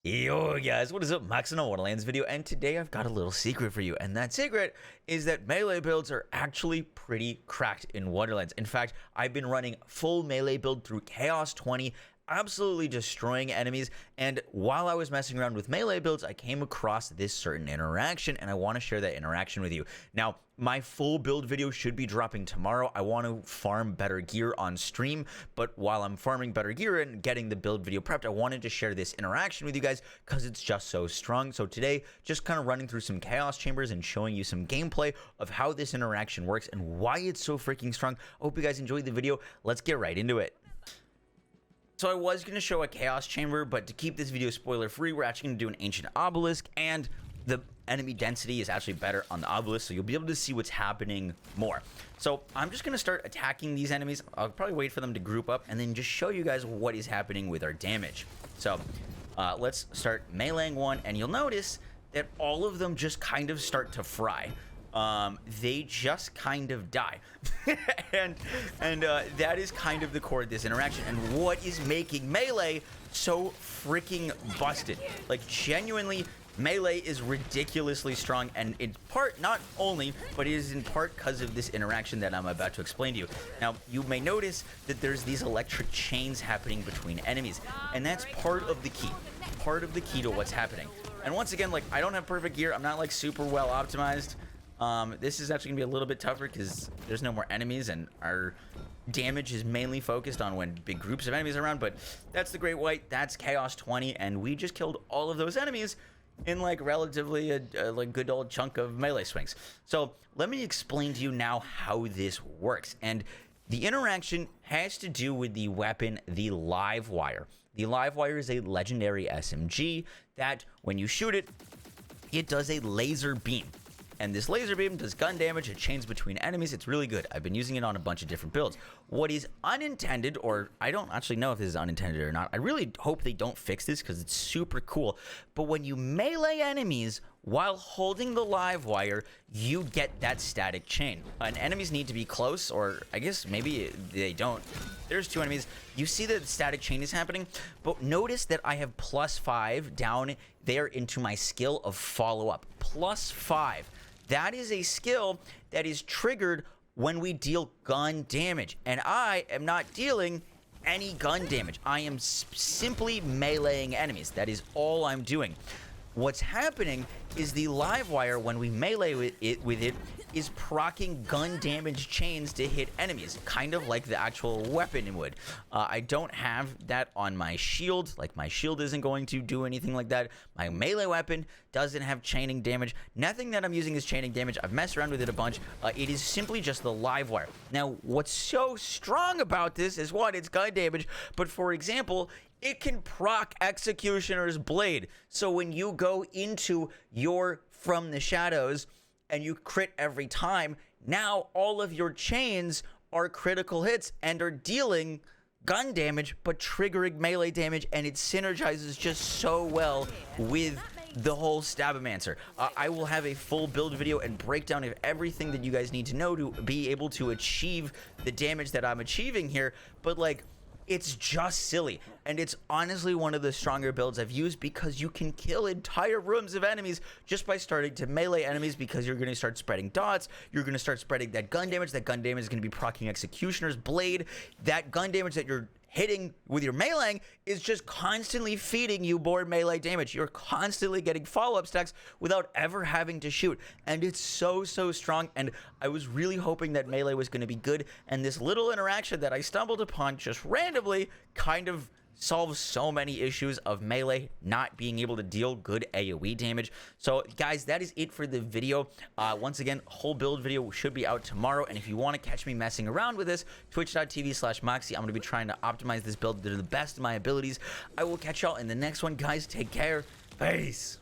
Yo guys, what is up? Max in a Wonderlands video, and today I've got a little secret for you, and that secret is that melee builds are actually pretty cracked in Wonderlands. In fact, I've been running full melee build through Chaos 20, absolutely destroying enemies, and while I was messing around with melee builds, I came across this certain interaction, and I want to share that interaction with you. Now, my full build video should be dropping tomorrow. I want to farm better gear on stream, but while I'm farming better gear and getting the build video prepped, I wanted to share this interaction with you guys because it's just so strong. So today, just kind of running through some chaos chambers and showing you some gameplay of how this interaction works and why it's so freaking strong. I hope you guys enjoyed the video. Let's get right into it. So I was going to show a chaos chamber, but to keep this video spoiler free, we're actually going to do an ancient obelisk, and the enemy density is actually better on the obelisk, so you'll be able to see what's happening more. So I'm just going to start attacking these enemies. I'll probably wait for them to group up and then just show you guys what is happening with our damage. So let's start meleeing one, and you'll notice that all of them just kind of start to fry. They just kind of die. and that is kind of the core of this interaction, and what is making melee so freaking busted. Like, genuinely, melee is ridiculously strong, and in part, not only, but it is in part because of this interaction that I'm about to explain to you. Now, you may notice that there's these electric chains happening between enemies, and that's part of the key to what's happening. And once again, like, I don't have perfect gear. I'm not like super well optimized. This is actually gonna be a little bit tougher because there's no more enemies, and our damage is mainly focused on when big groups of enemies are around. But that's the Great White, that's Chaos 20, and we just killed all of those enemies in like relatively a like good old chunk of melee swings. So let me explain to you now how this works. And the interaction has to do with the weapon, the Live Wire. The Live Wire is a legendary SMG that when you shoot it, it does a laser beam. And this laser beam does gun damage. It chains between enemies. It's really good. I've been using it on a bunch of different builds. What is unintended, or I don't actually know if this is unintended or not. I really hope they don't fix this because it's super cool. But when you melee enemies while holding the live wire, you get that static chain. And enemies need to be close, or I guess maybe they don't. There's two enemies. You see that the static chain is happening, but notice that I have +5 down there into my skill of follow up. +5. That is a skill that is triggered when we deal gun damage, and I am not dealing any gun damage. I am simply meleeing enemies. That is all I'm doing. What's happening is the live wire, when we melee with it, is proccing gun damage chains to hit enemies, kind of like the actual weapon would. I don't have that on my shield. Like, my shield isn't going to do anything like that. My melee weapon doesn't have chaining damage. Nothing that I'm using is chaining damage. I've messed around with it a bunch. It is simply just the live wire. Now, what's so strong about this is, one, it's gun damage, but for example, it can proc Executioner's Blade. So when you go into your From the Shadows and you crit every time, now all of your chains are critical hits and are dealing gun damage but triggering melee damage, and it synergizes just so well with the whole Stabbomancer. I will have a full build video and breakdown of everything that you guys need to know to be able to achieve the damage that I'm achieving here, but like, it's just silly, and it's honestly one of the stronger builds I've used because you can kill entire rooms of enemies just by starting to melee enemies, because you're going to start spreading dots, you're going to start spreading that gun damage is going to be proccing Executioner's Blade. That gun damage that you're hitting with your meleeing is just constantly feeding you more melee damage. You're constantly getting follow-up stacks without ever having to shoot, and it's so strong. And I was really hoping that melee was going to be good, and this little interaction that I stumbled upon just randomly kind of solves so many issues of melee not being able to deal good AoE damage. So guys, that is it for the video. Once again, whole build video should be out tomorrow, and if you want to catch me messing around with this, twitch.tv/Moxie. I'm going to be trying to optimize this build to the best of my abilities. I will catch y'all in the next one, guys. Take care. Peace.